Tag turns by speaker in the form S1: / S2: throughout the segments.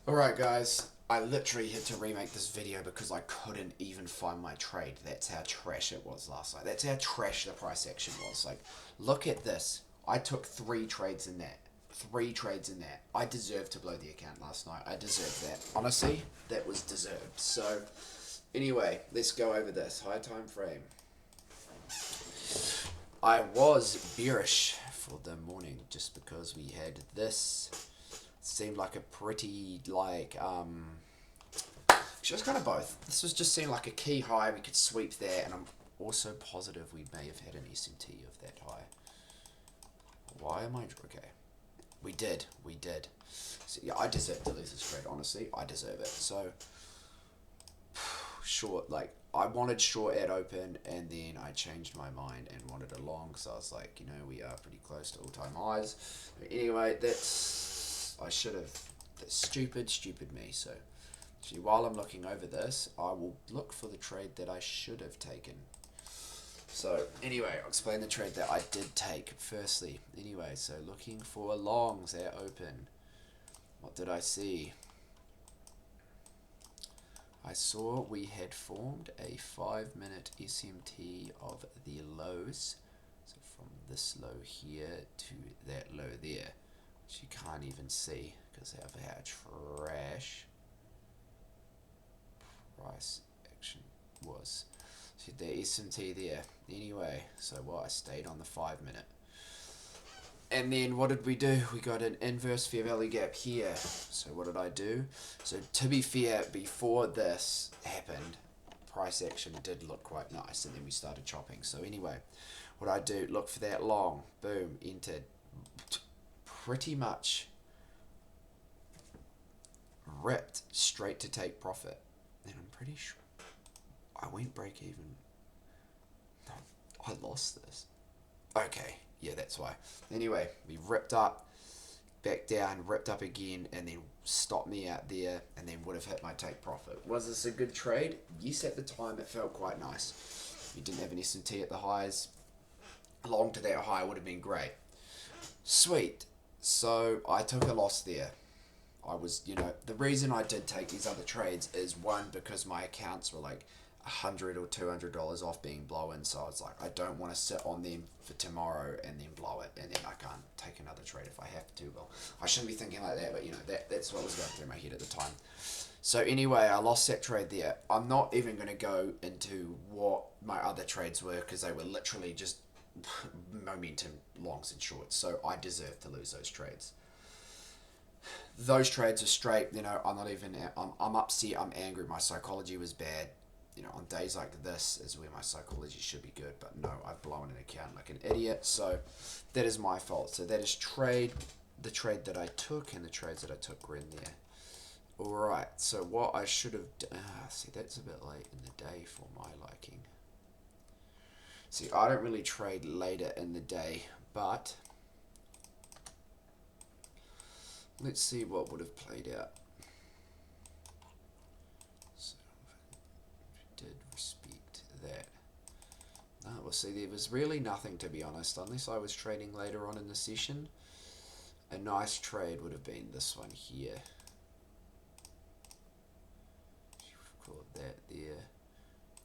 S1: Alright guys, I literally had to remake this video because I couldn't even find my trade. That's how trash it was last night. That's how trash the price action was. Like, look at this. I took 3 trades in that. 3 trades in that. I deserved to blow the account last night. I deserved that. Honestly, that was deserved. So, anyway, let's go over this. High time frame. I was bearish for the morning just because we had this. Seemed like a pretty just kind of both. This was just seemed like a key high. We could sweep there, and I'm also positive we may have had an SMT of that high. Why am I okay? We did. So, yeah, I deserve to lose this trade. Honestly, I deserve it. So short, like I wanted short at open, and then I changed my mind and wanted a long. So I was like, we are pretty close to all-time highs. Anyway, I should have. That's stupid me. So, actually, while I'm looking over this, I will look for the trade that I should have taken. So, anyway, I'll explain the trade that I did take. Firstly, anyway, so looking for longs at open. What did I see? I saw we had formed a 5-minute SMT of the lows. So from this low here to that low there, which you can't even see because of how trash price action was. So the SMT there. Anyway, so I stayed on the 5-minute. And then what did we do? We got an inverse fair value gap here. So what did I do? So to be fair, before this happened, price action did look quite nice, and then we started chopping. So anyway, what I do, look for that long, boom, entered, pretty much ripped straight to take profit. And I'm pretty sure I went break even. No, I lost this. Okay, yeah, that's why. Anyway, we ripped up, back down, ripped up again, and then stopped me out there, and then would have hit my take profit. Was this a good trade? Yes, at the time it felt quite nice. We didn't have an S&T at the highs. Long to that high would have been great. Sweet. So I took a loss there. I was, the reason I did take these other trades is one, because my accounts were like $100 or $200 off being blown, so I was like, I don't want to sit on them for tomorrow and then blow it, and then I can't take another trade if I have to. Well, I shouldn't be thinking like that, but that's what was going through my head at the time. So anyway, I lost that trade there. I'm not even going to go into what my other trades were because they were literally just momentum longs and shorts, so I deserve to lose those trades. Those trades are straight. I'm not even. I'm upset. I'm angry. My psychology was bad. On days like this is where my psychology should be good, but no, I've blown an account like an idiot. So that is my fault. So that is the trade that I took, and the trades that I took were in there. All right. So what I should have done. See, that's a bit late in the day for my liking. See, I don't really trade later in the day, but let's see what would have played out. So, did respect that. Well, see, there was really nothing, to be honest, unless I was trading later on in the session. A nice trade would have been this one here. You've called that there.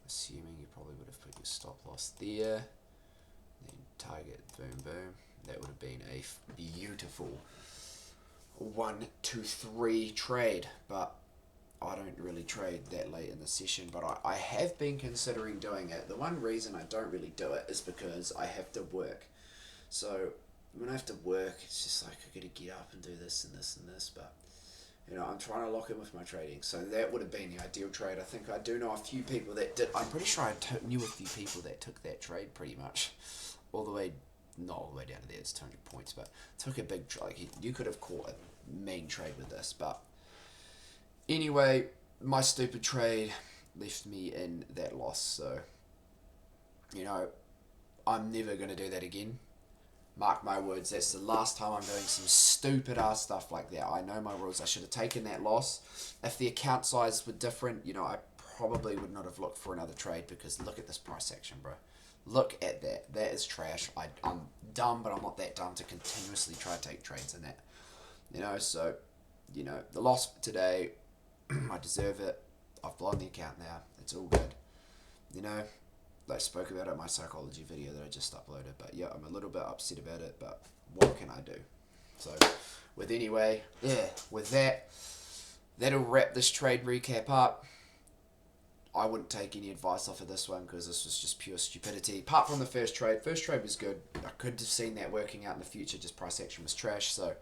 S1: Assuming you probably would have put your stop loss there. Then target, boom, boom. That would have been a beautiful 1, 2, 3 trade, but I don't really trade that late in the session, but I have been considering doing it. The one reason I don't really do it is because I have to work. So when I have to work, it's just like I gotta get up and do this and this and this, but I'm trying to lock in with my trading. So that would have been the ideal trade. I think I do know a few people that did. I'm pretty sure I knew a few people that took that trade pretty much all the way, not all the way down to there, it's 200 points, but took a big trade. Like you could have caught a mean trade with this, but anyway, my stupid trade left me in that loss. So, I'm never going to do that again. Mark my words, that's the last time I'm doing some stupid ass stuff like that. I know my rules. I should have taken that loss. If the account size were different, I probably would not have looked for another trade, because look at this price action, bro. Look at that. That is trash. I'm dumb, but I'm not that dumb to continuously try to take trades in that. So you know, the loss today, I deserve it. I've blown the account now. It's all good. You know, I spoke about it in my psychology video that I just uploaded. But yeah, I'm a little bit upset about it. But what can I do? So, with that, that'll wrap this trade recap up. I wouldn't take any advice off of this one because this was just pure stupidity. Apart from the first trade was good. I could have seen that working out in the future, just price action was trash. So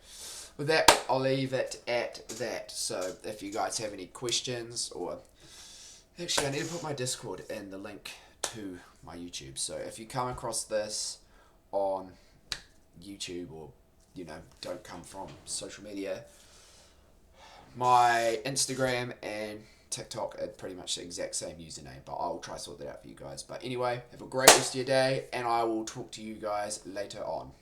S1: with that, I'll leave it at that. So if you guys have any questions, or actually I need to put my Discord in the link to my YouTube. So if you come across this on YouTube, or you know, don't come from social media, my Instagram and TikTok are pretty much the exact same username, but I'll try to sort that out for you guys. But anyway, have a great rest of your day, and I will talk to you guys later on.